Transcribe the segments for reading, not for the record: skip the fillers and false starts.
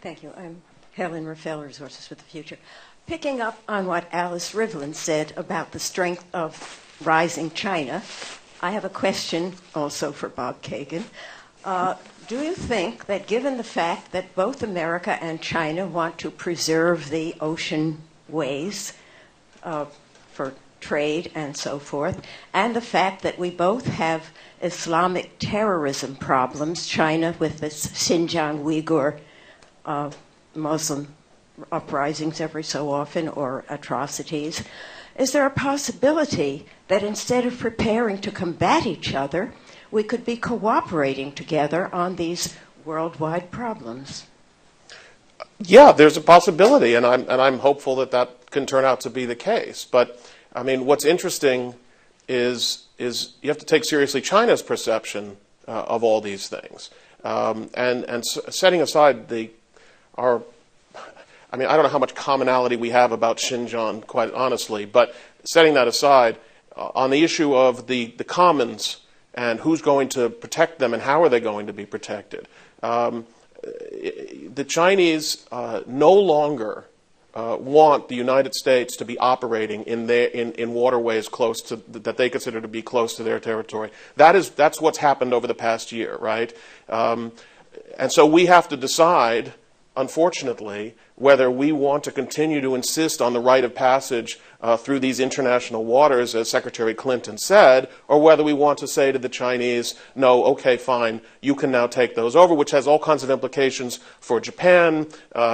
Thank you. I'm Helen Raphael, Resources for the Future. Picking up on what Alice Rivlin said about the strength of rising China, I have a question also for Bob Kagan. Do you think that given the fact that both America and China want to preserve the ocean ways for trade and so forth, and the fact that we both have Islamic terrorism problems, China with this Xinjiang Uyghur Muslim uprisings every so often or atrocities, is there a possibility that instead of preparing to combat each other, we could be cooperating together on these worldwide problems? Yeah, there's a possibility, and I'm hopeful that that can turn out to be the case. But I mean, what's interesting is you have to take seriously China's perception of all these things, and setting aside I mean, I don't know how much commonality we have about Xinjiang, quite honestly, but setting that aside, on the issue of the commons and who's going to protect them and how are they going to be protected, the Chinese no longer want the United States to be operating in waterways close to that they consider to be close to their territory. That's what's happened over the past year, right? And so we have to decide, unfortunately, whether we want to continue to insist on the right of passage through these international waters, as Secretary Clinton said, or whether we want to say to the Chinese, no, okay, fine, you can now take those over, which has all kinds of implications for Japan,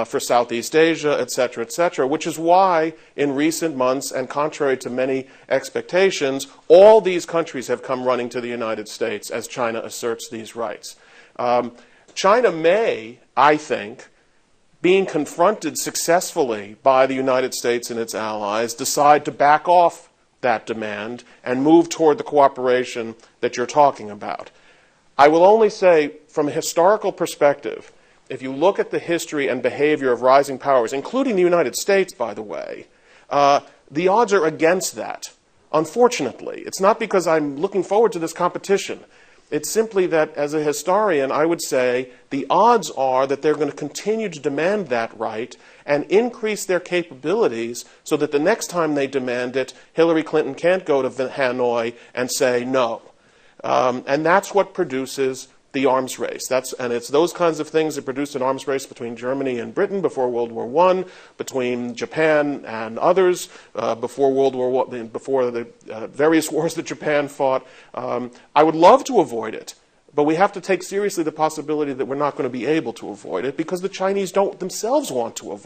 for Southeast Asia, et cetera, which is why in recent months, and contrary to many expectations, all these countries have come running to the United States as China asserts these rights. China may, I think, being confronted successfully by the United States and its allies, decide to back off that demand and move toward the cooperation that you're talking about. I will only say, from a historical perspective, if you look at the history and behavior of rising powers, including the United States, by the way, the odds are against that, unfortunately. It's not because I'm looking forward to this competition. It's simply that, as a historian, I would say the odds are that they're going to continue to demand that right and increase their capabilities so that the next time they demand it, Hillary Clinton can't go to Hanoi and say no. And that's what produces the arms race. And it's those kinds of things that produced an arms race between Germany and Britain before World War I, between Japan and others before World War I, before the various wars that Japan fought. I would love to avoid it, but we have to take seriously the possibility that we're not going to be able to avoid it because the Chinese don't themselves want to avoid it.